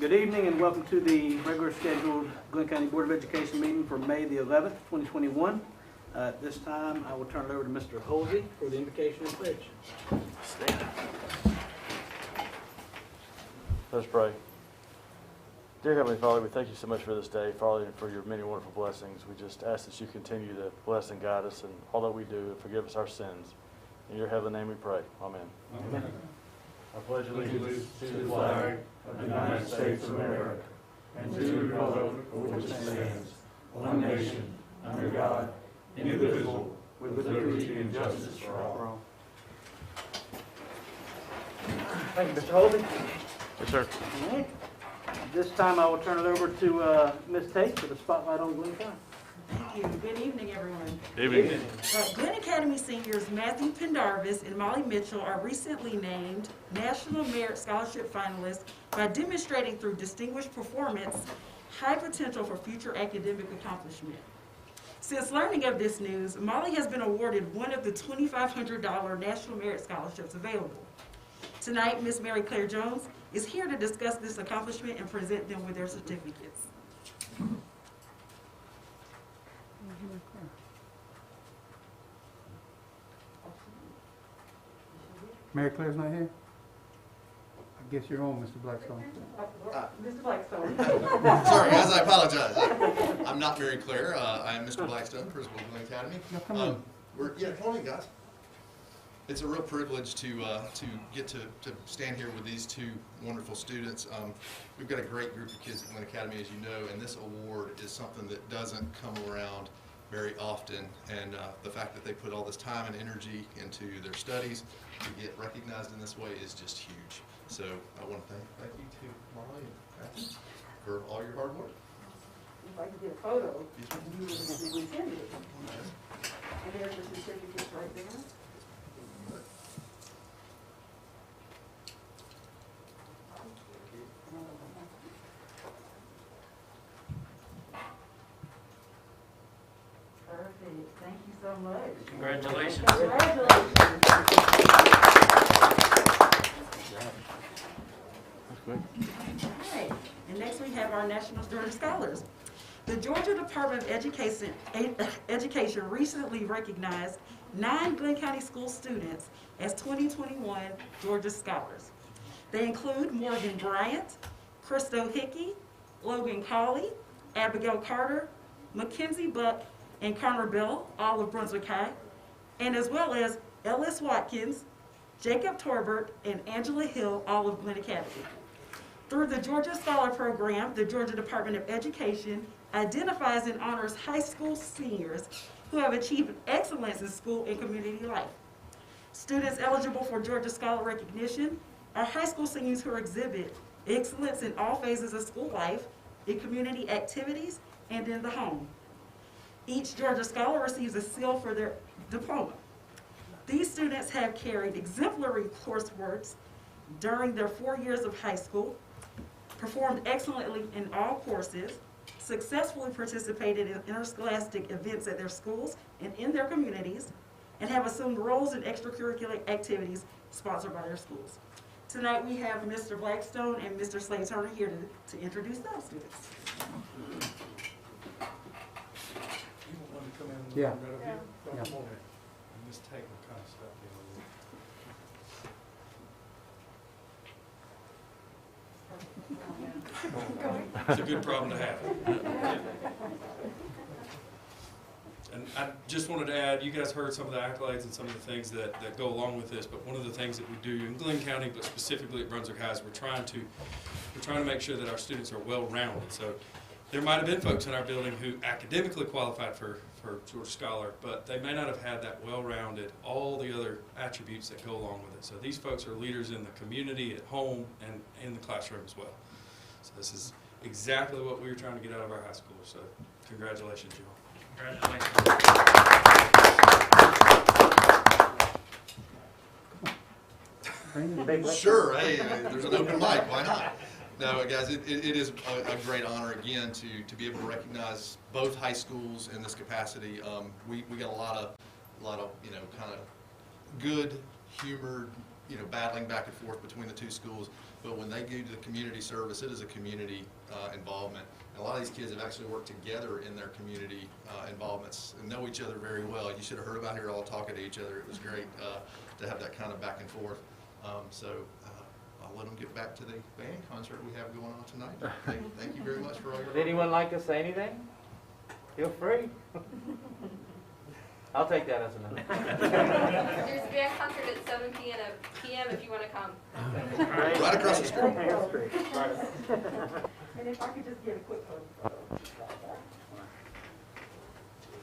Good evening and welcome to the regular scheduled Glynn County Board of Education meeting for May the 11th, 2021. At this time, I will turn it over to Mr. Holsey for the invocation and pledge. Stand. Let's pray. Dear Heavenly Father, we thank you so much for this day, Father, and for your many wonderful blessings. We just ask that you continue to bless and guide us in all that we do and forgive us our sins. In your heavenly name we pray. Amen. Amen. I pledge allegiance to the flag of the United States of America and to the republic for which it stands, one nation, under God, indivisible, with liberty and justice for all. Thank you, Mr. Holsey. Yes, sir. All right. This time I will turn it over to Ms. Tate for the spotlight on Glencoe. Thank you. Good evening, everyone. Evening. Glenn Academy seniors Matthew Pendarvis and Molly Mitchell are recently named National Merit Scholarship finalists by demonstrating through distinguished performance high potential for future academic accomplishment. Since learning of this news, Molly has been awarded one of the $2,500 National Merit Scholarships available. Tonight, Ms. Mary Claire Jones is here to discuss this accomplishment and present them with their certificates. Mary Claire's not here? I guess you're on, Mr. Blackstone. Mr. Blackstone. Sorry, guys, I apologize. I'm not Mary Claire. I am Mr. Blackstone, principal of Glenn Academy. No, come in. Come on in, guys. It's a real privilege to get to stand here with these two wonderful students. We've got a great group of kids at Glenn Academy, as you know, and this award is something that doesn't come around very often. And the fact that they put all this time and energy into their studies to get recognized in this way is just huge. So I want to thank you to Molly and Matthew for all your hard work. If I could get a photo, you would send it. And there's the certificates right there. Perfect. Thank you so much. Congratulations. Congratulations. All right. And next we have our National Georgia Scholars. The Georgia Department of Education recently recognized 9 Glenn County School students as 2021 Georgia Scholars. They include Morgan Bryant, Christo Hickey, Logan Cawley, Abigail Carter, Mackenzie Buck, and Connor Bell, all of Brunswick High, and as well as Ellis Watkins, Jacob Torbert, and Angela Hill, all of Glenn Academy. Through the Georgia Scholar Program, the Georgia Department of Education identifies and honors high school seniors who have achieved excellence in school and community life. Students eligible for Georgia Scholar recognition are high school seniors who exhibit excellence in all phases of school life, in community activities, and in the home. Each Georgia Scholar receives a seal for their diploma. These students have carried exemplary coursework during their 4 years of high school, performed excellently in all courses, successfully participated in interscholastic events at their schools and in their communities, and have assumed roles in extracurricular activities sponsored by their schools. Tonight we have Mr. Blackstone and Mr. Slade Turner here to introduce those students. Yeah. Come on in. I'm just taking the kind of stuff in. It's a good problem to have. And I just wanted to add, you guys heard some of the accolades and some of the things that go along with this, but one of the things that we do in Glenn County, but specifically at Brunswick High, is we're trying to make sure that our students are well-rounded. So there might have been folks in our building who academically qualified for Georgia Scholar, but they may not have had that well-rounded, all the other attributes that go along with it. So these folks are leaders in the community, at home, and in the classroom as well. So this is exactly what we were trying to get out of our high school. So congratulations, y'all. Congratulations. Sure, hey, there's an open mic, why not? No, guys, it is a great honor again to be able to recognize both high schools in this capacity. We got a lot of kind of good, humored battling back and forth between the two schools. But when they go to the community service, it is a community involvement. And a lot of these kids have actually worked together in their community involvements and know each other very well. You should have heard about here all talking to each other. It was great to have that kind of back and forth. I'll let them get back to the band concert we have going on tonight. Thank you very much for all your Would anyone like to say anything? Feel free. I'll take that as a no. There's a band concert at 7 p.m. if you want to come. Right across the street. And if I could just get a quick one.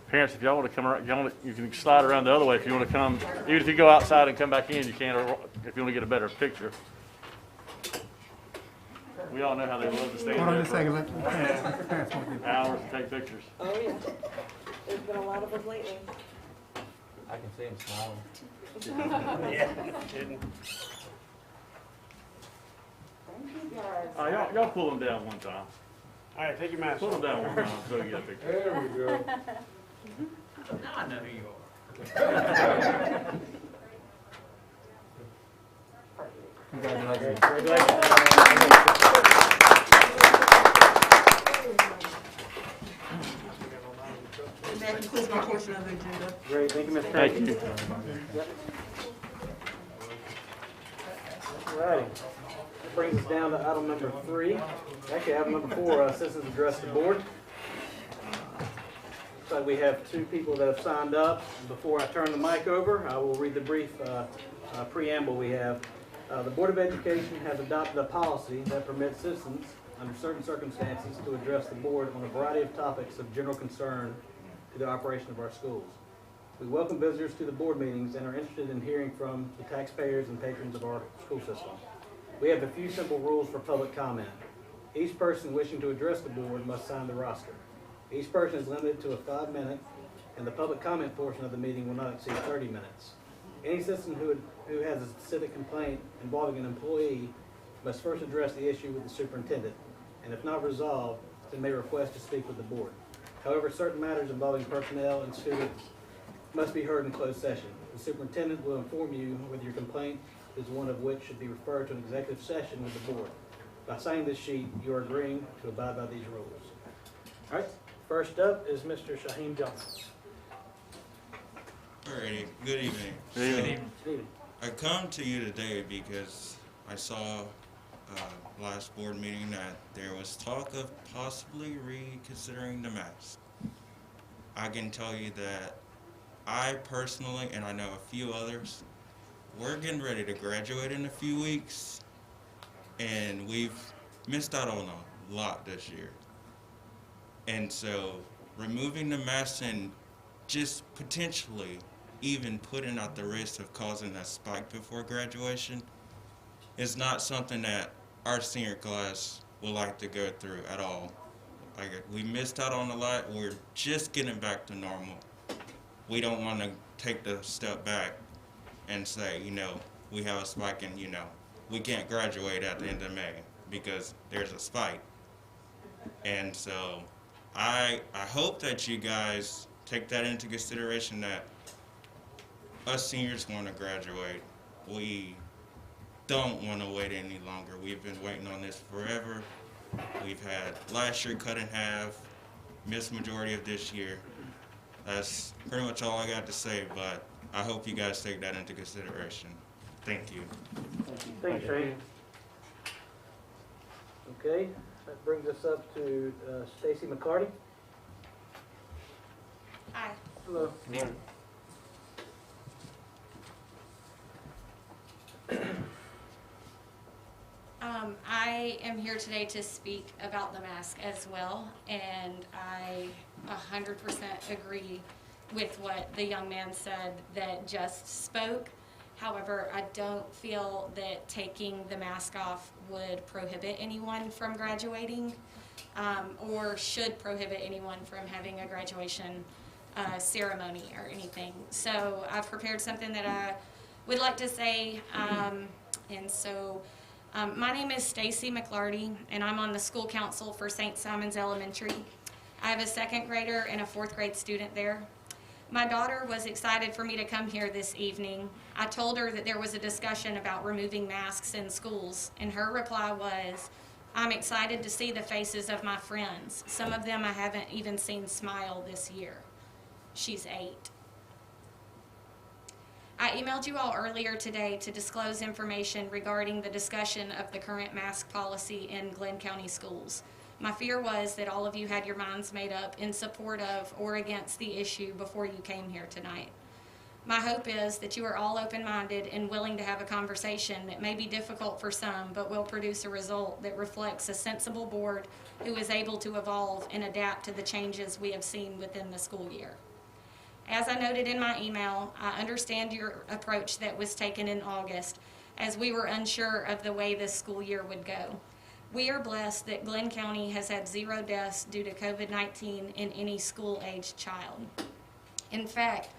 Parents, if y'all want to come around, you can slide around the other way if you want to come. Even if you go outside and come back in, you can, or if you want to get a better picture. We all know how they love to stand Hold on there just a second, for let the parents want to get. hours to take pictures. Oh, yeah. There's been a lot of them lately. I can see him smiling. Thank you, guys. Y'all pull them down one time. All right, take your mask Pull them off. down one time so we get a picture. There we go. Now I know who you are. Congratulations. And that concludes my portion of the agenda. Great, thank you, Mr. Thank Tate. you. All right. That brings us down to item number 3. Actually, item number 4, citizens address the board. Looks like we have 2 people that have signed up. Before I turn the mic over, I will read the brief preamble we have. The Board of Education has adopted a policy that permits citizens, under certain circumstances, to address the board on a variety of topics of general concern to the operation of our schools. We welcome visitors to the board meetings and are interested in hearing from the taxpayers and patrons of our school system. We have a few simple rules for public comment. Each person wishing to address the board must sign the roster. Each person is limited to a 5-minute, and the public comment portion of the meeting will not exceed 30 minutes. Any citizen who has a specific complaint involving an employee must first address the issue with the superintendent, and if not resolved, then may request to speak with the board. However, certain matters involving personnel and students must be heard in closed session. The superintendent will inform you whether your complaint is one of which should be referred to an executive session with the board. By signing this sheet, you are agreeing to abide by these rules. All right, first up is Mr. Shaheen Johnson. Alrighty, good evening. Good evening. Good evening. I come to you today because I saw last board meeting that there was talk of possibly reconsidering the mask. I can tell you that I personally, and I know a few others, we're getting ready to graduate in a few weeks, and we've missed out on a lot this year. And so removing the mask and just potentially even putting out the risk of causing a spike before graduation is not something that our senior class would like to go through at all. Like, we missed out on a lot. We're just getting back to normal. We don't want to take the step back and say, we have a spike and, we can't graduate at the end of May because there's a spike. And so I hope that you guys take that into consideration, that us seniors want to graduate. We don't want to wait any longer. We've been waiting on this forever. We've had last year cut in half, missed majority of this year. That's pretty much all I got to say, but I hope you guys take that into consideration. Thank you. Thank you, Shane. Okay, that brings us up to Stacy McCarty. Hi. Hello. I am here today to speak about the mask as well, and I 100% agree with what the young man said that just spoke. However, I don't feel that taking the mask off would prohibit anyone from graduating, or should prohibit anyone from having a graduation ceremony or anything. So I've prepared something that I would like to say, and so my name is Stacy Mccarty, and I'm on the school council for St. Simon's Elementary. I have a 2nd grader and a 4th grade student there. My daughter was excited for me to come here this evening. I told her that there was a discussion about removing masks in schools, and her reply was, "I'm excited to see the faces of my friends. Some of them I haven't even seen smile this year." She's 8. I emailed you all earlier today to disclose information regarding the discussion of the current mask policy in Glynn County schools. My fear was that all of you had your minds made up in support of or against the issue before you came here tonight. My hope is that you are all open-minded and willing to have a conversation that may be difficult for some, but will produce a result that reflects a sensible board who is able to evolve and adapt to the changes we have seen within the school year. As I noted in my email, I understand your approach that was taken in August, as we were unsure of the way this school year would go. We are blessed that Glynn County has had 0 deaths due to COVID-19 in any school-aged child. In fact,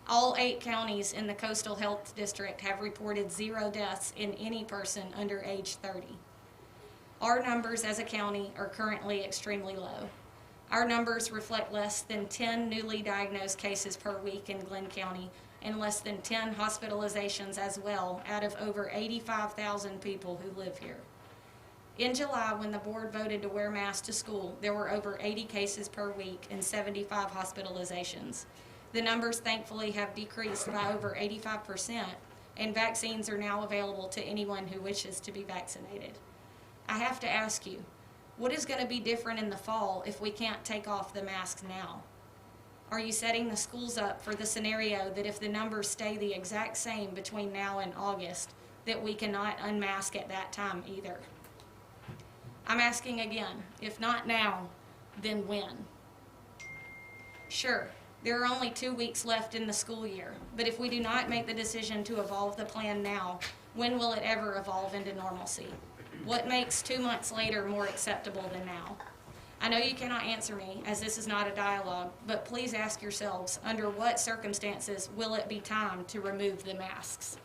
all 8 counties in the Coastal Health District have reported 0 deaths in any person under age 30. Our numbers as a county are currently extremely low. Our numbers reflect less than 10 newly diagnosed cases per week in Glynn County and less than 10 hospitalizations as well out of over 85,000 people who live here. In July, when the board voted to wear masks to school, there were over 80 cases per week and 75 hospitalizations. The numbers thankfully have decreased by over 85%, and vaccines are now available to anyone who wishes to be vaccinated. I have to ask you, what is going to be different in the fall if we can't take off the masks now? Are you setting the schools up for the scenario that if the numbers stay the exact same between now and August, that we cannot unmask at that time either? I'm asking again, if not now, then when? Sure, there are only 2 weeks left in the school year, but if we do not make the decision to evolve the plan now, when will it ever evolve into normalcy? What makes 2 months later more acceptable than now? I know you cannot answer me, as this is not a dialogue, but please ask yourselves, under what circumstances will it be time to remove the masks?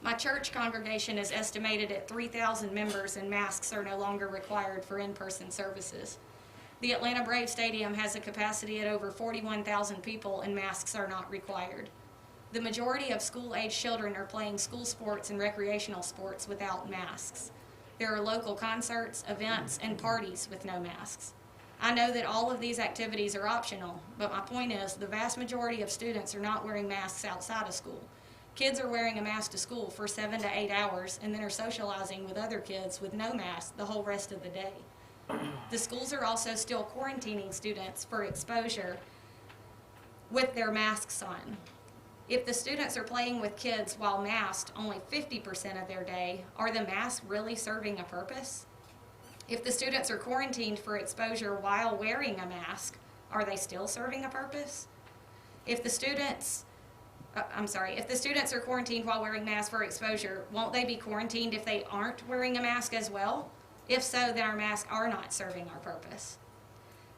My church congregation is estimated at 3,000 members, and masks are no longer required for in-person services. The Atlanta Braves Stadium has a capacity at over 41,000 people, and masks are not required. The majority of school-aged children are playing school sports and recreational sports without masks. There are local concerts, events, and parties with no masks. I know that all of these activities are optional, but my point is the vast majority of students are not wearing masks outside of school. Kids are wearing a mask to school for 7 to 8 hours and then are socializing with other kids with no mask the whole rest of the day. The schools are also still quarantining students for exposure with their masks on. If the students are playing with kids while masked only 50% of their day, are the masks really serving a purpose? If the students are quarantined for exposure while wearing a mask, are they still serving a purpose? If the students are quarantined while wearing masks for exposure, won't they be quarantined if they aren't wearing a mask as well? If so, then our masks are not serving our purpose.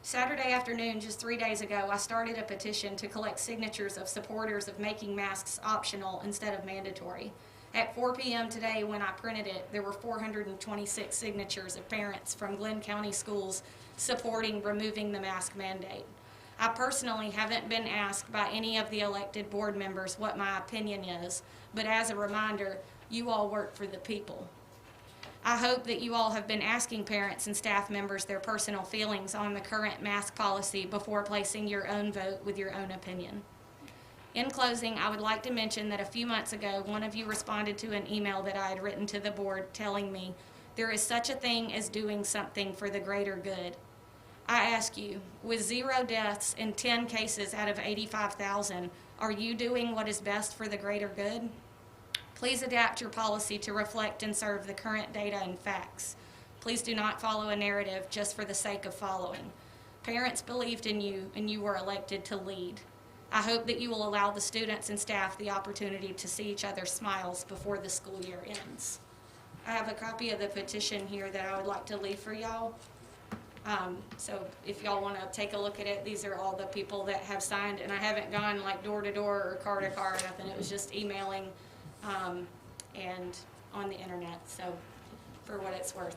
Saturday afternoon, just 3 days ago, I started a petition to collect signatures of supporters of making masks optional instead of mandatory. At 4 p.m. today, when I printed it, there were 426 signatures of parents from Glynn County schools supporting removing the mask mandate. I personally haven't been asked by any of the elected board members what my opinion is, but as a reminder, you all work for the people. I hope that you all have been asking parents and staff members their personal feelings on the current mask policy before placing your own vote with your own opinion. In closing, I would like to mention that a few months ago, one of you responded to an email that I had written to the board telling me, "There is such a thing as doing something for the greater good." I ask you, with 0 deaths and 10 cases out of 85,000, are you doing what is best for the greater good? Please adapt your policy to reflect and serve the current data and facts. Please do not follow a narrative just for the sake of following. Parents believed in you, and you were elected to lead. I hope that you will allow the students and staff the opportunity to see each other's smiles before the school year ends. I have a copy of the petition here that I would like to leave for y'all. So if y'all want to take a look at it, these are all the people that have signed, and I haven't gone like door to door or car to car or nothing. It was just emailing and on the internet, so for what it's worth.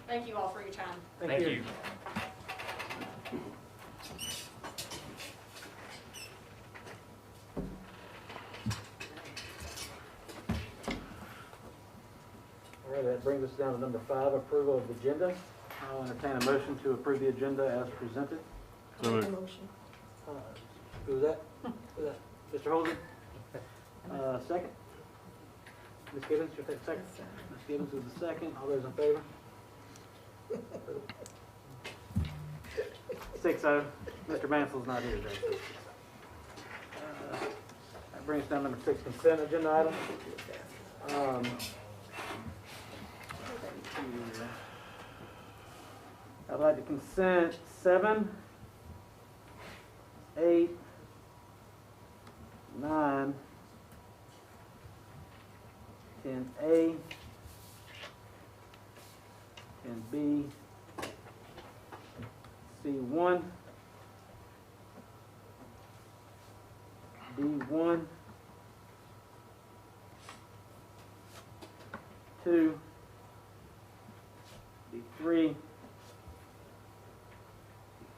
Thank you all for your time. Thank you. that brings us down to number 5, approval of the agenda. I'll entertain a motion to approve the agenda as presented. So moved. Who was that? Who was that? Mr. Holden? Second? Ms. Gibbons, you'll take a second? Ms. Gibbons is the second. All those in favor? 6-0. Mr. Mansell's not here today. That brings us down to number 6, consent agenda item. I'd like to consent 7, 8, 9, 10A, 10B, C1, D1, 2, D3,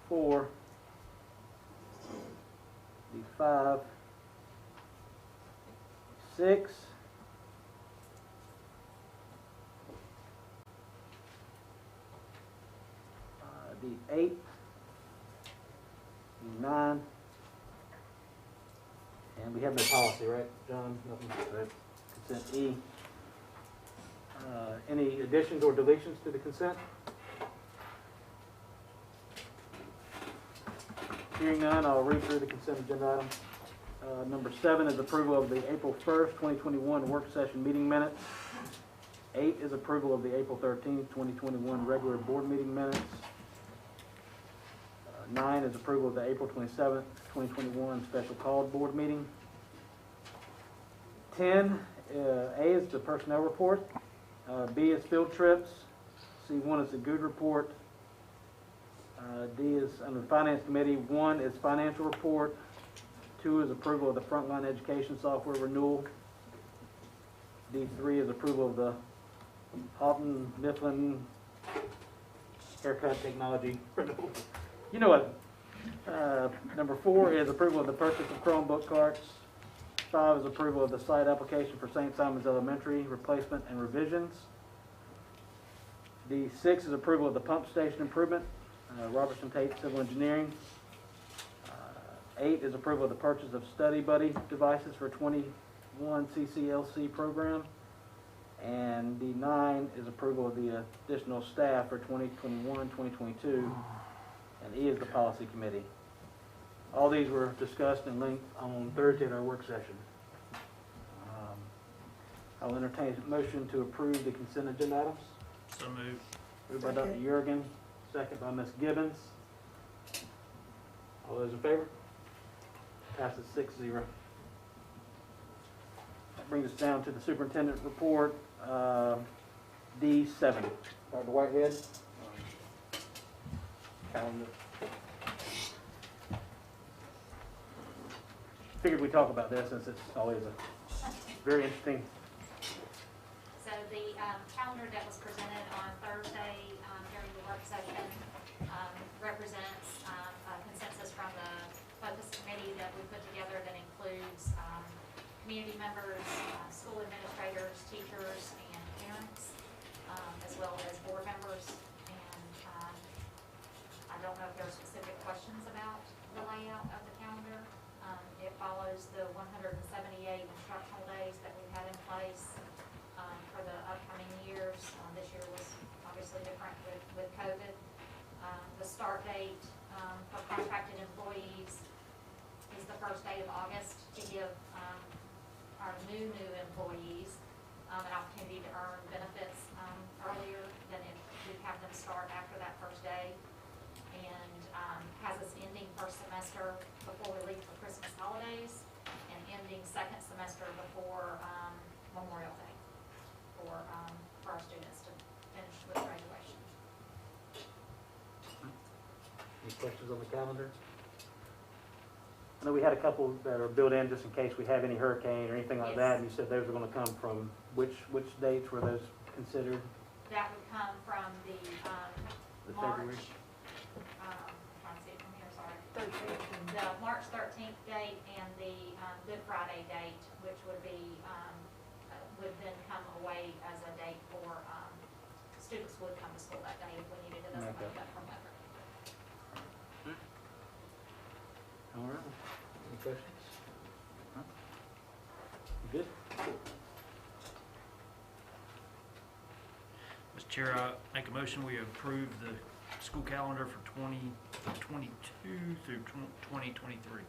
D4, D5, 6, D8, D9, and we have no policy, right, John? Nothing, right? Consent E. Any additions or deletions to the consent? Hearing none, I'll read through the consent agenda item. Number 7 is approval of the April 1st, 2021 work session meeting minutes. 8 is approval of the April 13th, 2021 regular board meeting minutes. 9 is approval of the April 27th, 2021 special called board meeting. 10, A is the personnel report. B is field trips. C1 is the good report. D is under the Finance Committee. 1 is financial report. 2 is approval of the frontline education software renewal. D3 is approval of the Houghton Mifflin haircut technology renewal. You know what? Number 4 is approval of the purchase of Chromebook carts. 5 is approval of the site application for St. Simon's Elementary replacement and revisions. D6 is approval of the pump station improvement, Robertson Tate Civil Engineering. 8 is approval of the purchase of Study Buddy devices for 21 CCLC program. And D9 is approval of the additional staff for 2021-2022. And E is the policy committee. All these were discussed in length on Thursday at our work session. I'll entertain a motion to approve the consent agenda items. So moved. Moved by Dr. Jurgen, second by Ms. Gibbons. All those in favor? Passes 6-0. That brings us down to the superintendent report, D7. Dr. Whitehead. Calendar. Figured we'd talk about this since it's always a very interesting. So the calendar that was presented on Thursday during the work session represents a consensus from the focus committee that we put together that includes community members, school administrators, teachers, and parents, as well as board members. And I don't know if there are specific questions about the layout of the calendar. It follows the 178 instructional days that we've had in place for the upcoming years. This year was obviously different with COVID. The start date for contracted employees is the first day of August to give our new employees an opportunity to earn benefits earlier than if we have them start after that first day. And has us ending first semester before we leave for Christmas holidays and ending second semester before Memorial Day for our students to finish with graduation. Any questions on the calendar? I know we had a couple that are built in just in case we have any hurricane or anything like that, and you said those are going to come from which dates were those considered? That would come from the March. February? Trying to see it from here, sorry. The March 13th date and the Good Friday date, which would be would then come away as a date for, students would come to school that day if we needed it as a Okay. backup from weather. All right. Any questions? Huh? You good? Mr. Chair, I make a motion, we approve the school calendar for 2022 through 2023.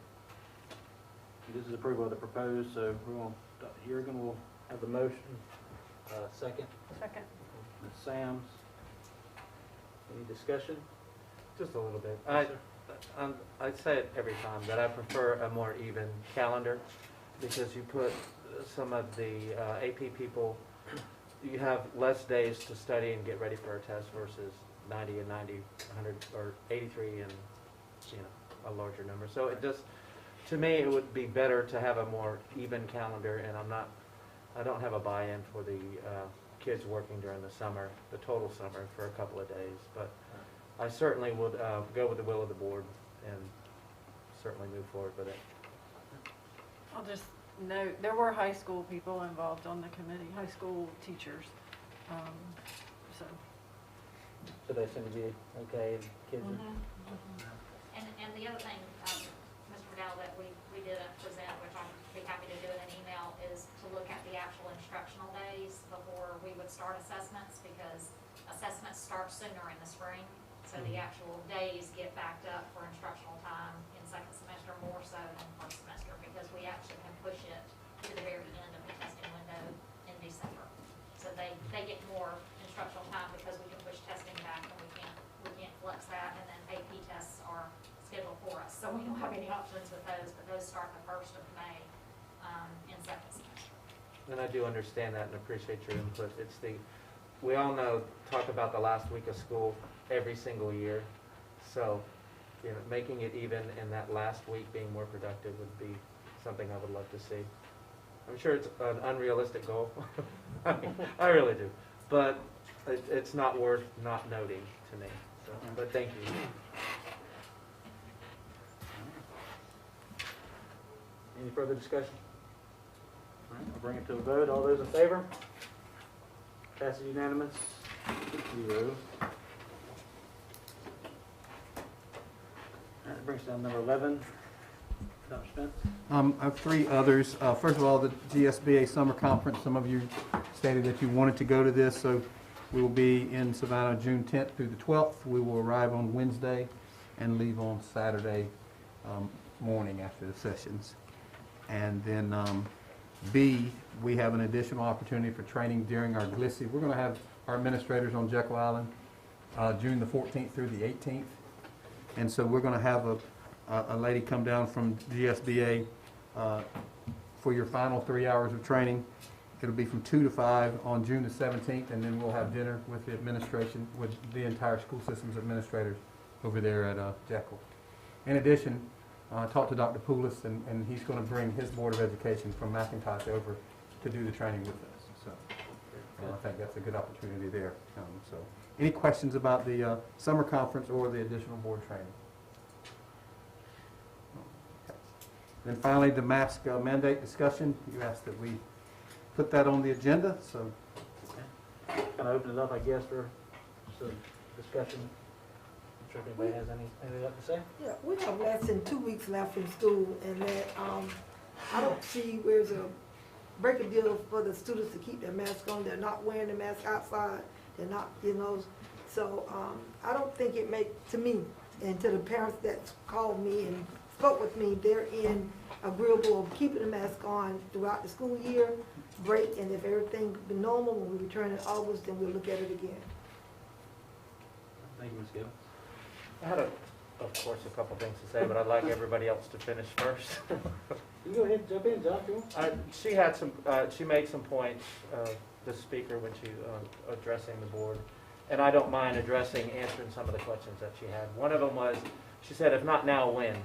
This is approval of the proposed, so we're going, Dr. Yergin will have the motion. Second, Second. Ms. Sams. Any discussion? Just a little bit. Yes, I say it every time, that I prefer a more even calendar, because you put some of the AP people, you have less days to study and get ready for a test versus 90 and 90, 100, or 83 and, you know, a larger number. So it just, to me, it would be better to have a more even calendar, and I don't have a buy-in for the kids working during the summer, the total summer, for a couple of days. But I certainly would go with the will of the board and certainly move forward with it. I'll just note, there were high school people involved on the committee, high school teachers. So. So they seem to be okay, and kids are... And the other thing, Mr. McDowell, that we didn't present, which I'll be happy to do in an email, is to look at the actual instructional days before we would start assessments, because assessments start sooner in the spring. So the actual days get backed up for instructional time in second semester more so than first semester, because we actually can push it to the very end of the testing window in December. So they get more instructional time because we can push testing back, and we can't flex that, and then AP tests are scheduled for us. So we don't have any options with those, but those start the 1st of May in second semester. And I do understand that and appreciate your input. We all know, talk about the last week of school every single year. So, you know, making it even in that last week being more productive would be something I would love to see. I'm sure it's an unrealistic goal. I really do. But it's not worth not noting to me. So, but thank you. Any further discussion? All right, I'll bring it to a vote. All those in favor? Passes unanimous, 6-0. All right, brings us down to number 11. Dr. Spence? I have 3 others. First of all, the GSBA Summer Conference. Some of you stated that you wanted to go to this, so we will be in Savannah June 10th through the 12th. We will arrive on Wednesday and leave on Saturday morning after the sessions. And then B, we have an additional opportunity for training during our Gsba. We're going to have our administrators on Jekyll Island June the 14th through the 18th. And so we're going to have a lady come down from GSBA for your final 3 hours of training. It'll be from 2 to 5 on June the 17th, and then we'll have dinner with the administration, with the entire school system's administrators over there at Jekyll. In addition, I talked to Dr. Poulos, and he's going to bring his Board of Education from McIntosh over to do the training with us. So I think that's a good opportunity there. So any questions about the summer conference or the additional board training? Okay. Then finally, the mask mandate discussion. You asked that we put that on the agenda, so. Kind of open it up, I guess, for some discussion. I'm sure if anybody has anything to say. Yeah, we have less than 2 weeks left in school, and that I don't see where's a break a deal for the students to keep their mask on. They're not wearing the mask outside. They're not, you know. So I don't think it makes, to me, and to the parents that called me and spoke with me, they're agreeable of keeping the mask on throughout the school year. Great, and if everything be normal when we return in August, then we'll look at it again. Thank you, Ms. Gill. I had, of course, a couple things to say, but I'd like everybody else to finish first. You can go ahead and jump in, John, if you want. She had some. She made some points. The speaker, when she addressing the board, and I don't mind answering some of the questions that she had. One of them was, she said, "If not now, when?"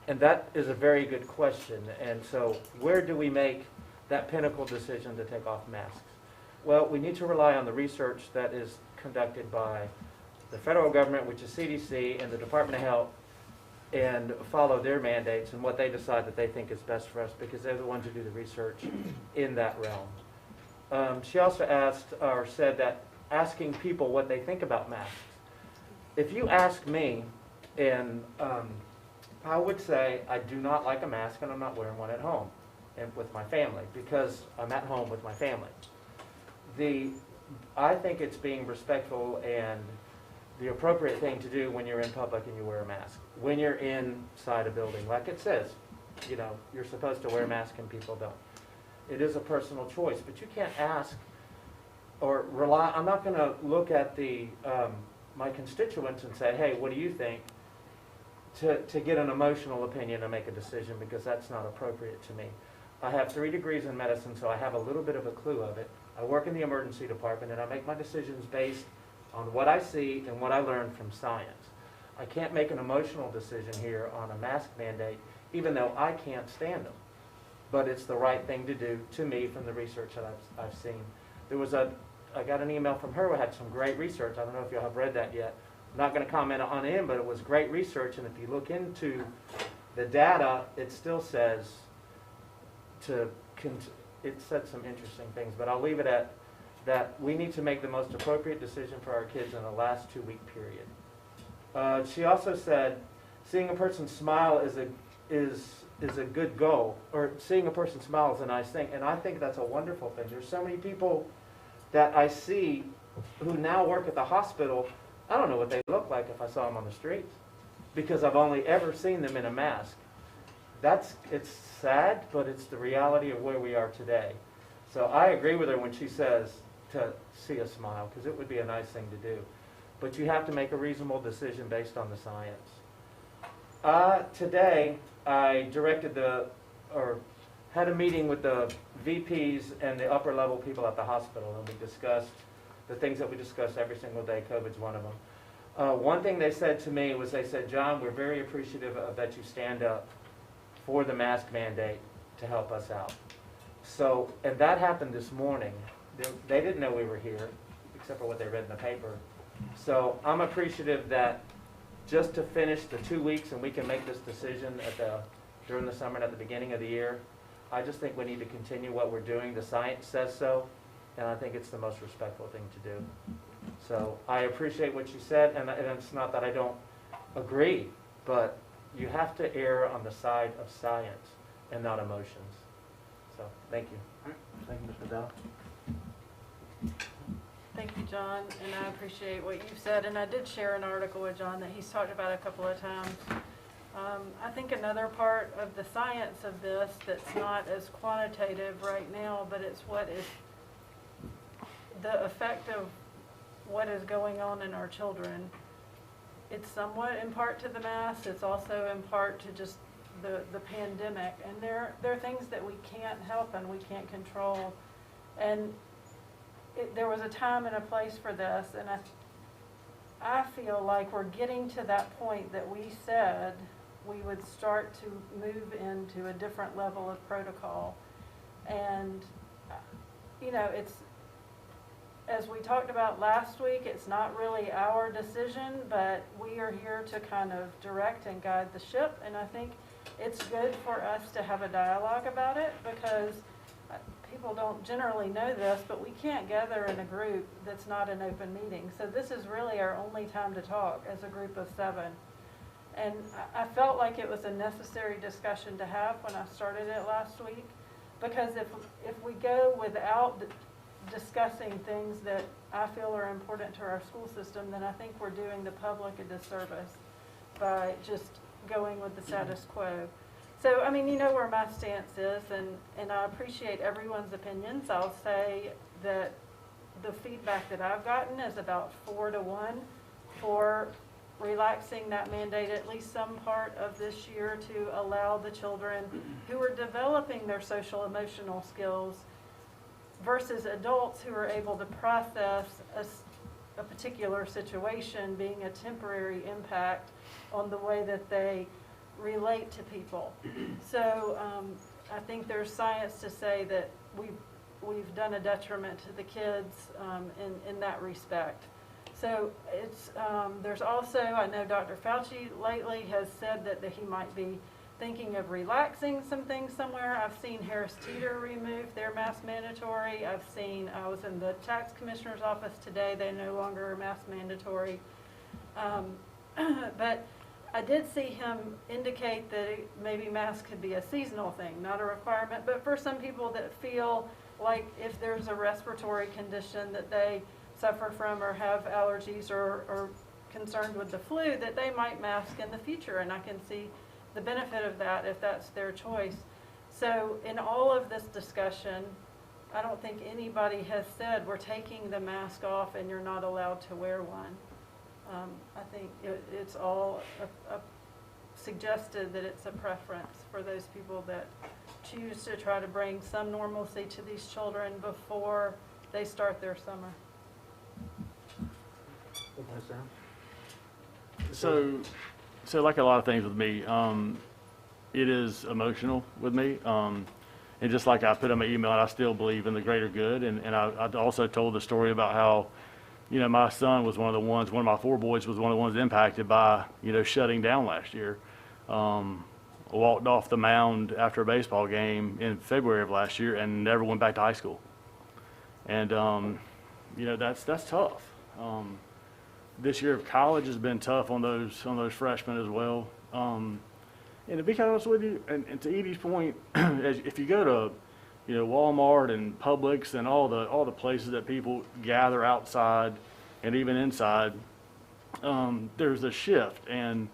And that is a very good question. And so, where do we make that pinnacle decision to take off masks? Well, we need to rely on the research that is conducted by the federal government, which is CDC, and the Department of Health, and follow their mandates and what they decide that they think is best for us, because they're the ones who do the research in that realm. She also asked, or said that asking people what they think about masks. If you ask me, and I would say I do not like a mask and I'm not wearing one at home and with my family because I'm at home with my family. I think it's being respectful and the appropriate thing to do when you're in public and you wear a mask. When you're inside a building, like it says, you know, you're supposed to wear a mask and people don't. It is a personal choice, but you can't ask or rely. I'm not going to look at my constituents and say, hey, what do you think? To get an emotional opinion and make a decision, because that's not appropriate to me. I have 3 degrees in medicine, so I have a little bit of a clue of it. I work in the emergency department, and I make my decisions based on what I see and what I learn from science. I can't make an emotional decision here on a mask mandate, even though I can't stand them. But it's the right thing to do, to me, from the research that I've seen. I got an email from her who had some great research. I don't know if you have read that yet. I'm not going to comment on it, but it was great research, and if you look into the data, it still says it said some interesting things, but I'll leave it at that. We need to make the most appropriate decision for our kids in the last 2-week period. She also said, seeing a person smile is a good goal, or seeing a person smile is a nice thing, and I think that's a wonderful thing. There's so many people that I see who now work at the hospital. I don't know what they look like if I saw them on the streets, because I've only ever seen them in a mask. It's sad, but it's the reality of where we are today. So I agree with her when she says to see a smile, because it would be a nice thing to do. But you have to make a reasonable decision based on the science. Today, I had a meeting with the VPs and the upper level people at the hospital, and we discussed the things that we discuss every single day. COVID's one of them. One thing they said to me was, they said, John, we're very appreciative of that you stand up for the mask mandate to help us out. So, and that happened this morning. They didn't know we were here, except for what they read in the paper. So I'm appreciative that just to finish the 2 weeks and we can make this decision during the summer and at the beginning of the year, I just think we need to continue what we're doing. The science says so, and I think it's the most respectful thing to do. So I appreciate what you said, and it's not that I don't agree, but you have to err on the side of science and not emotions. So thank you. Thank you, Ms. McDowell. Thank you, John, and I appreciate what you've said. And I did share an article with John that he's talked about a couple of times. I think another part of the science of this that's not as quantitative right now, but it's what is the effect of what is going on in our children. It's somewhat in part to the mask. It's also in part to just the pandemic. And there are things that we can't help and we can't control. And there was a time and a place for this, and I feel like we're getting to that point that we said we would start to move into a different level of protocol. And, you know, it's, as we talked about last week, it's not really our decision, but we are here to kind of direct and guide the ship. And I think it's good for us to have a dialogue about it, because people don't generally know this, but we can't gather in a group that's not an open meeting. So this is really our only time to talk as a group of 7. And I felt like it was a necessary discussion to have when I started it last week, because if we go without discussing things that I feel are important to our school system, then I think we're doing the public a disservice by just going with the status quo. So, I mean, you know where my stance is, and I appreciate everyone's opinions. I'll say that the feedback that I've gotten is about 4 to 1 for relaxing that mandate at least some part of this year to allow the children who are developing their social emotional skills versus adults who are able to process a particular situation being a temporary impact on the way that they relate to people. So I think there's science to say that we've done a detriment to the kids in that respect. So it's there's also, I know Dr. Fauci lately has said that he might be thinking of relaxing some things somewhere. I've seen Harris Teeter remove their mask mandatory. I was in the tax commissioner's office today, they no longer are mask mandatory. But I did see him indicate that maybe masks could be a seasonal thing, not a requirement, but for some people that feel like if there's a respiratory condition that they suffer from or have allergies or concerned with the flu, that they might mask in the future, and I can see the benefit of that if that's their choice. So in all of this discussion, I don't think anybody has said we're taking the mask off and you're not allowed to wear one. I think it's all suggested that it's a preference for those people that choose to try to bring some normalcy to these children before they start their summer. So like a lot of things with me, it is emotional with me. And just like I put in my email, I still believe in the greater good. And I also told the story about how, you know, my son was one of my 4 boys was one of the ones impacted by, you know, shutting down last year. Walked off the mound after a baseball game in February of last year and never went back to high school. And, you know, that's tough. This year of college has been tough on those freshmen as well. And to be honest with you, and to Edie's point, if you go to, you know, Walmart and Publix and all the places that people gather outside and even inside, there's a shift. And,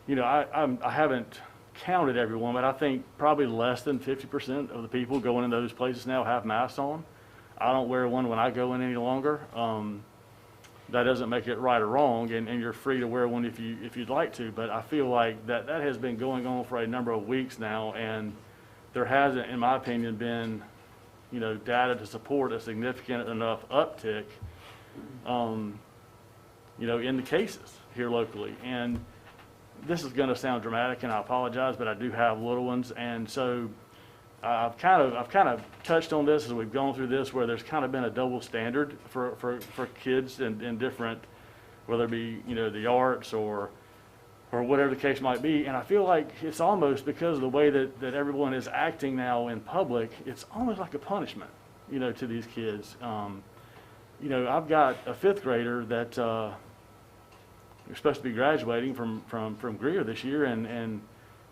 you know, I haven't counted everyone, but I think probably less than 50% of the people going in those places now have masks on. I don't wear one when I go in any longer. That doesn't make it right or wrong, and you're free to wear one if you'd like to. But I feel like that has been going on for a number of weeks now, and there hasn't, in my opinion, been, you know, data to support a significant enough uptick, you know, in the cases here locally. And this is going to sound dramatic, and I apologize, but I do have little ones, and so I've kind of touched on this as we've gone through this, where there's kind of been a double standard for kids in different, whether it be, you know, the arts or whatever the case might be. And I feel like it's almost because of the way that everyone is acting now in public, it's almost like a punishment, you know, to these kids. You know, I've got a 5th grader that you're supposed to be graduating from Greer this year, and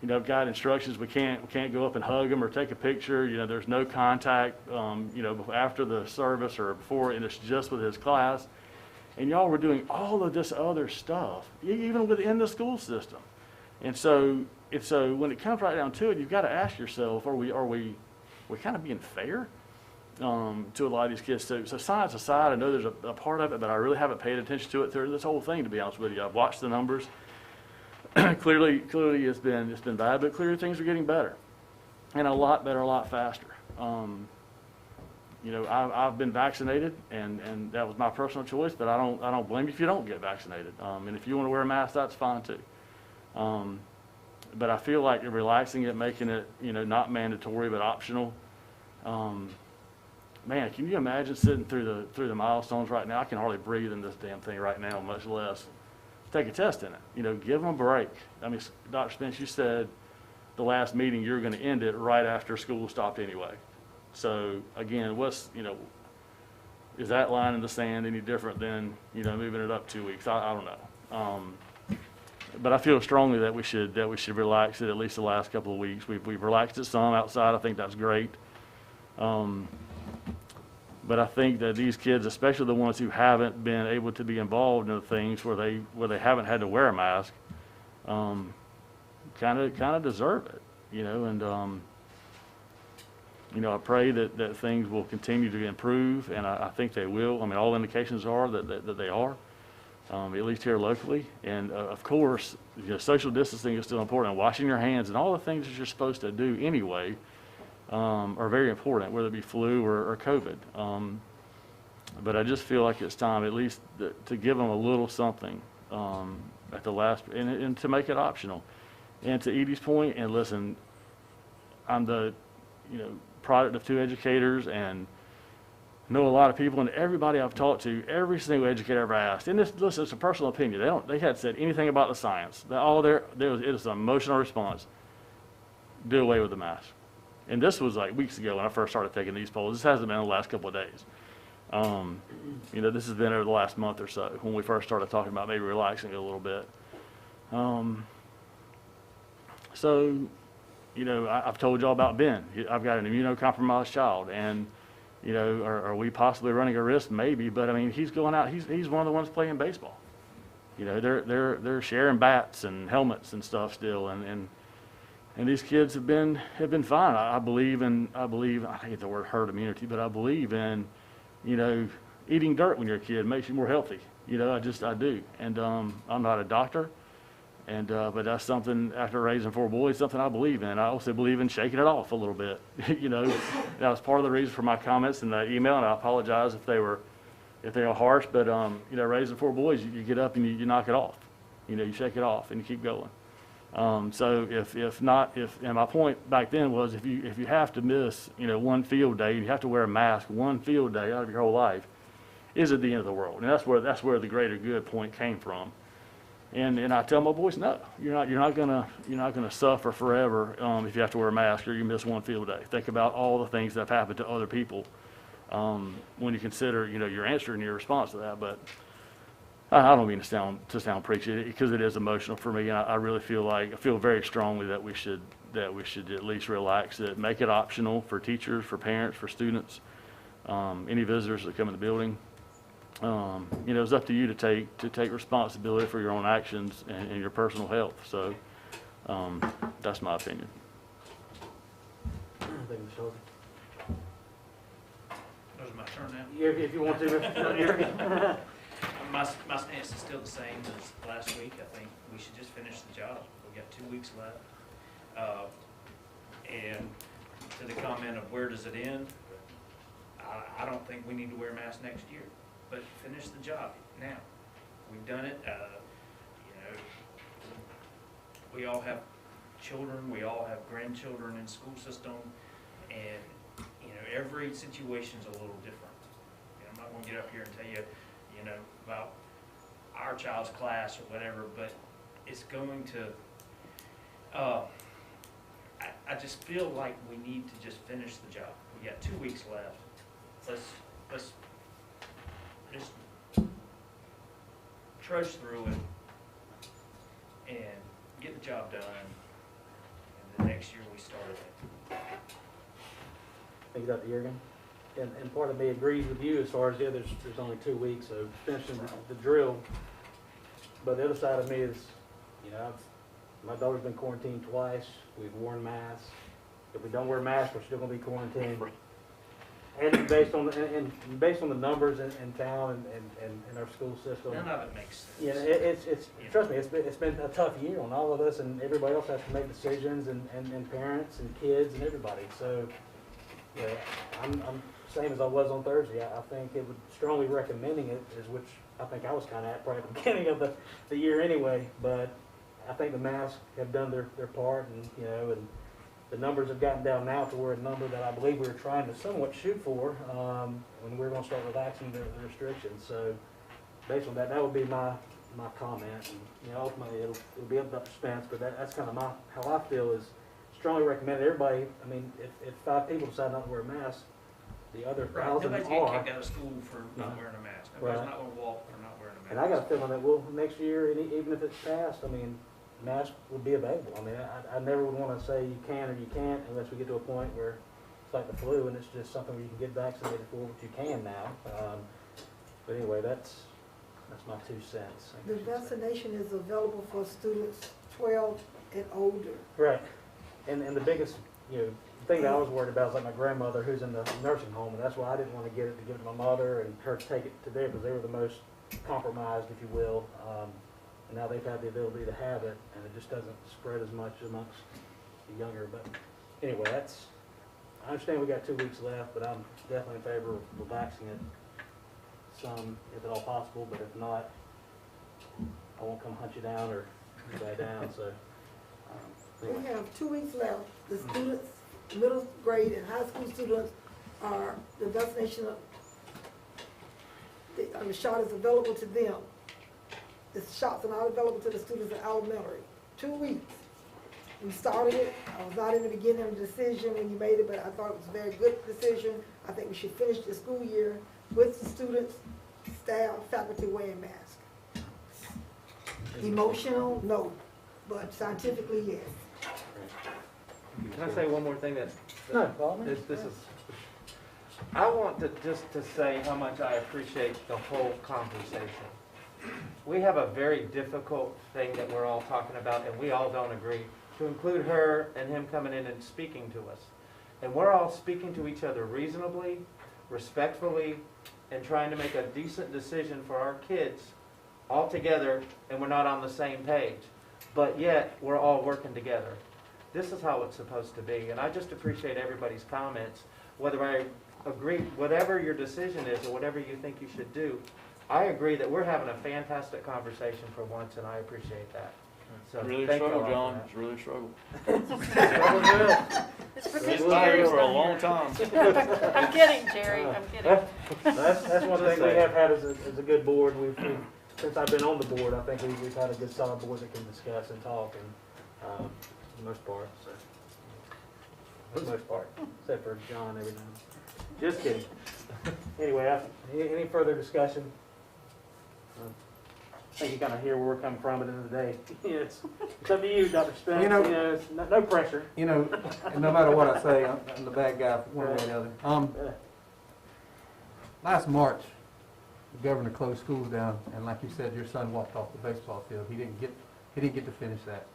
you know, I've got instructions. We can't go up and hug them or take a picture. You know, there's no contact, you know, after the service or before, and it's just with his class. And y'all were doing all of this other stuff, even within the school system. And so when it comes right down to it, you've got to ask yourself, are we kind of being fair to a lot of these kids too? So science aside, I know there's a part of it, but I really haven't paid attention to it through this whole thing, to be honest with you. I've watched the numbers. Clearly it's been bad, but clearly things are getting better, and a lot better, a lot faster. You know, I've been vaccinated, and that was my personal choice, but I don't blame you if you don't get vaccinated. And if you want to wear a mask, that's fine too. But I feel like you're relaxing it, making it, you know, not mandatory but optional. Man, can you imagine sitting through the milestones right now? I can hardly breathe in this damn thing right now, much less take a test in it. You know, give them a break. I mean, Dr. Spence, you said the last meeting you're going to end it right after school stopped anyway. So again, you know, is that line in the sand any different than, you know, moving it up 2 weeks? I don't know. But I feel strongly that we should relax it at least the last couple of weeks. We've relaxed it some outside. I think that's great. But I think that these kids, especially the ones who haven't been able to be involved in the things where they haven't had to wear a mask, kind of deserve it, you know. And you know, I pray that things will continue to improve, and I think they will. I mean, all indications are that they are, at least here locally. And of course, you know, social distancing is still important. Washing your hands and all the things that you're supposed to do anyway are very important, whether it be flu or COVID. But I just feel like it's time at least to give them a little something at the last, and to make it optional. And to Edie's point, and listen, I'm the, you know, product of 2 educators, and know a lot of people, and everybody I've talked to, every single educator I've ever asked, and listen, it's a personal opinion. They hadn't said anything about the science. It is an emotional response. do away with the mask. And this was like weeks ago when I first started taking these polls. This hasn't been in the last couple of days. You know, this has been over the last month or so when we first started talking about maybe relaxing it a little bit. So, you know, I've told y'all about Ben. I've got an immunocompromised child, and, you know, are we possibly running a risk? Maybe, but I mean, he's going out. He's one of the ones playing baseball. You know, they're sharing bats and helmets and stuff still, and these kids have been fine. I believe I hate the word herd immunity, but I believe in, you know, eating dirt when you're a kid makes you more healthy. You know, I do. And I'm not a doctor, and but that's something, after raising 4 boys, something I believe in. I also believe in shaking it off a little bit. You know, that was part of the reason for my comments in the email, and I apologize if they were harsh, but you know, raising 4 boys, you get up and you knock it off. You know, you shake it off and you keep going. So and my point back then was, if you have to miss, you know, one field day, you have to wear a mask one field day out of your whole life, is it the end of the world? And that's where the greater good point came from. And I tell my boys, no, you're not gonna suffer forever if you have to wear a mask or you miss one field day. Think about all the things that have happened to other people when you consider, you know, your answer and your response to that. But I don't mean to sound preachy, because it is emotional for me, and I really feel very strongly that we should at least relax it, make it optional for teachers, for parents, for students, any visitors that come in the building. You know, it's up to you to take responsibility for your own actions and your personal health. So that's my opinion. Thank you, Mr. Holden. It's my turn now. If you want to. My stance is still the same as last week. I think we should just finish the job. We got 2 weeks left. And to the comment of where does it end, I don't think we need to wear masks next year. But finish the job now. We've done it. You know, we all have children. We all have grandchildren in the school system, and you know, every situation's a little different. You know, I'm not going to get up here and tell you, you know, about our child's class or whatever, but it's going to. I just feel like we need to just finish the job. We got 2 weeks left. Let's just trudge through it and get the job done, and the next year we start it. Thank you, Dr. Yergin. And part of me agrees with you as far as, yeah, there's only 2 weeks of finishing the drill. But the other side of me is, you know, my daughter's been quarantined twice. We've worn masks. If we don't wear masks, we're still going to be quarantined. And based on the numbers in town and our school system, None of it makes sense. yeah, it's trust me, it's been a tough year on all of us, and everybody else has to make decisions, and parents and kids and everybody. So, yeah, I'm same as I was on Thursday. I think it would strongly recommending it, is which I think I was kind of at probably at the beginning of the year anyway. But I think the masks have done their part, and you know, and the numbers have gotten down now to where a number that I believe we were trying to somewhat shoot for when we were going to start relaxing the restrictions. So based on that, that would be my comment. And, you know, ultimately it'll be up to Spence, but that's kind of how I feel is strongly recommended. Everybody, I mean, if 5 people decide not to wear a mask, the other 1,000 Nobody's are. getting kicked out of school for not No. wearing a mask. Nobody's Right. not going to walk for not wearing a mask. And I got a feeling that next year, even if it's passed, I mean, masks will be available. I mean, I never would want to say you can or you can't unless we get to a point where it's like the flu and it's just something where you can get vaccinated for, which you can now. But anyway, that's my 2 cents. The vaccination is available for students 12 and older. Right. And the biggest, you know, thing that I was worried about is like my grandmother who's in the nursing home, and that's why I didn't want to give it to my mother and her to take it to them, because they were the most compromised, if you will. And now they've had the ability to have it, and it just doesn't spread as much amongst the younger. But anyway, I understand we got 2 weeks left, but I'm definitely in favor of relaxing it some, if at all possible. But if not, I won't come hunt you down or die down. So anyway. We have 2 weeks left. The students, middle grade and high school students, are the vaccination of the shot is available to them. The shots are not available to the students in elementary. 2 weeks. we started it. I was not in the beginning of the decision when you made it, but I thought it was a very good decision. I think we should finish the school year with the students, staff, faculty wearing masks. Emotional, no, but scientifically, yes. Can I say one more thing that, this is, I want to just to say how much I appreciate the whole conversation. We have a very difficult thing that we're all talking about, and we all don't agree, to include her and him coming in and speaking to us. And we're all speaking to each other reasonably, respectfully, and trying to make a decent decision for our kids all together, and we're not on the same page. But yet, we're all working together. This is how it's supposed to be, and I just appreciate everybody's comments. Whether I agree, whatever your decision is, or whatever you think you should do, I agree that we're having a fantastic conversation for once, and I appreciate that. So Really thank you struggle, all John. for It's really struggle. that. It's It's because been Jerry's here for a not long here. time. I'm kidding, Jerry, I'm kidding. That's one thing we have had as a good board. Since I've been on the board, I think we've had a good solid board that can discuss and talk, and for the most part, so. For the most part, except for John every now and then. Just kidding. Anyway, any further discussion? I think you kind of hear where we're coming from at the end of the day. It's up to you, Dr. Spence. You know- it's no pressure. You know, and no matter what I say, I'm the bad guy one way or the other. Last March, the governor closed schools down, and like you said, your son walked off the baseball field. He didn't get to finish that.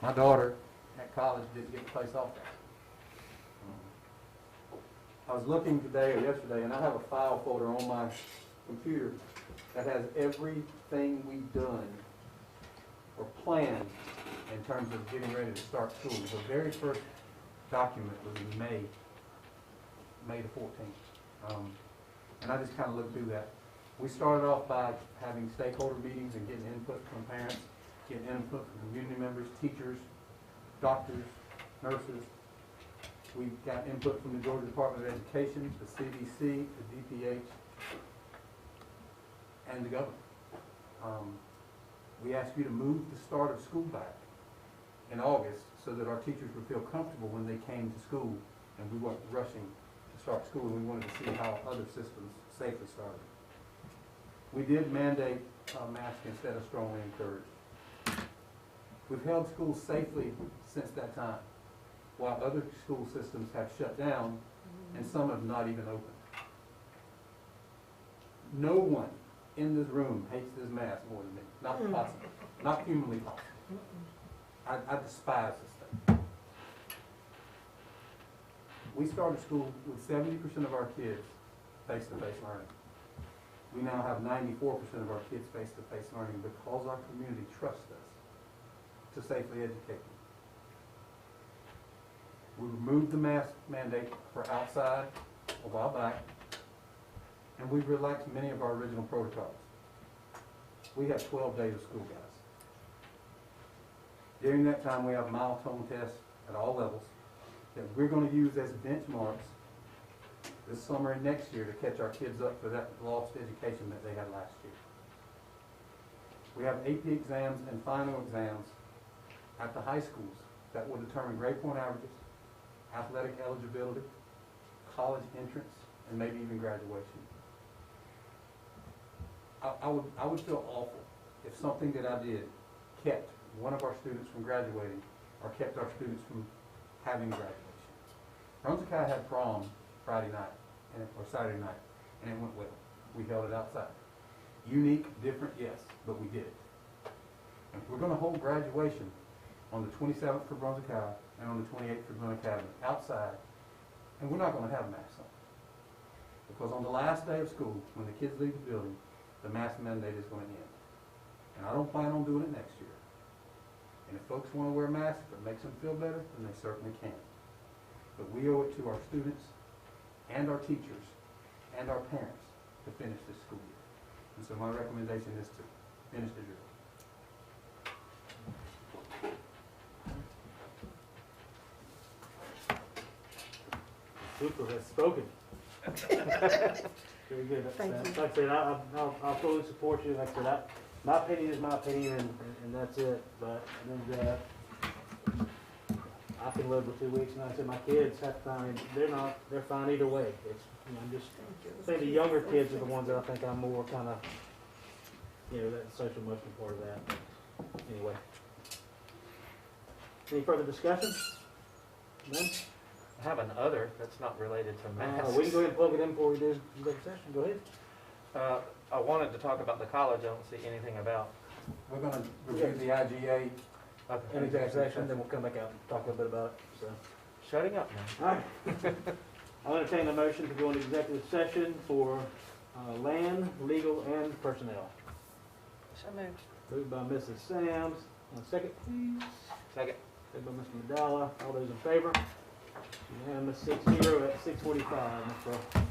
My daughter at college didn't get to play softball. I was looking today or yesterday, and I have a file folder on my computer that has everything we've done or planned in terms of getting ready to start school. The very first document was in May the 14th. And I just kind of looked through that. We started off by having stakeholder meetings and getting input from parents, getting input from community members, teachers, doctors, nurses. We got input from the Georgia Department of Education, the CDC, the DPH, and the governor. We asked you to move the start of school back in August so that our teachers would feel comfortable when they came to school and we weren't rushing to start school, and we wanted to see how other systems safely started. We did mandate masks instead of strongly encouraged. We've held schools safely since that time, while other school systems have shut down and some have not even opened. No one in this room hates this mask more than me. Not possible. Not humanly possible. I despise this thing. We started school with 70% of our kids face-to-face learning. We now have 94% of our kids face-to-face learning because our community trusts us to safely educate them. We removed the mask mandate for outside a while back, and we've relaxed many of our original protocols. We have 12 days of school, guys. During that time, we have mild tone tests at all levels that we're going to use as benchmarks this summer and next year to catch our kids up for that lost education that they had last year. We have AP exams and final exams at the high schools that will determine grade point averages, athletic eligibility, college entrance, and maybe even graduation. I would feel awful if something that I did kept one of our students from graduating or kept our students from having graduation. Brunswick High had prom Friday night or Saturday night, and it went well. We held it outside. Unique, different, yes, but we did it. And we're going to hold graduation on the 27th for Brunswick High and on the 28th for Glenn Academy outside, and we're not going to have masks on. Because on the last day of school, when the kids leave the building, the mask mandate is going to end. And I don't plan on doing it next year. And if folks want to wear masks, if it makes them feel better, then they certainly can. But we owe it to our students and our teachers and our parents to finish this school year. And so my recommendation is to finish the year. Super has spoken. Very good. Thank you. Like I said, I'll fully support you. Like I said, my opinion is my opinion, and that's it. But I can live with 2 weeks, and I said my kids have to, I mean, they're fine either way. It's, you know, I'm just, I think the younger kids are the ones that I think I'm more kind of, you know, that social emotional part of that. But anyway. Any further discussion? None? I have an other that's not related to masks. We can go ahead and plug it in before we do executive session. Go ahead. I wanted to talk about the college. I don't see anything about. We're gonna review the IGA. In executive session, then we'll come back out and talk a little bit about it, so. Shutting up now. All right. I'll entertain a motion to go into executive session for land, legal, and personnel. So moved. Moved by Mrs. Sams. Second, please. Second. Second by Mr. Medalla. All those in favor? Unanimous 6-0 at 6:45, Mr.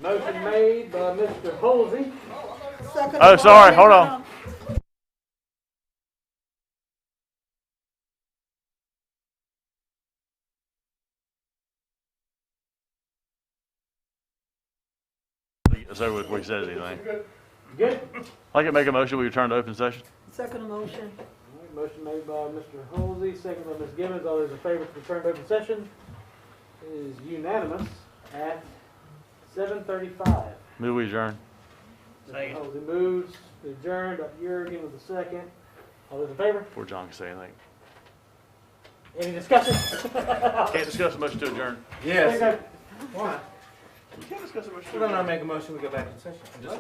Motion made by Mr. Holsey. Second Oh, sorry, hold on. It's over before he says anything. Good? I can make a motion, we return to open session. Second motion. All right, motion made by Mr. Holsey, second by Ms. Gibbons. All those in favor to return to open session is unanimous at 7:35. Move we adjourn. Mr. Second. Holsey moves to adjourn. Dr. Jurgen with the second. All those in favor? Before John can say anything. Any discussion? Can't discuss a motion to adjourn. Yes. Why? You can't discuss a motion to We're adjourn. gonna make a motion, we go back in session.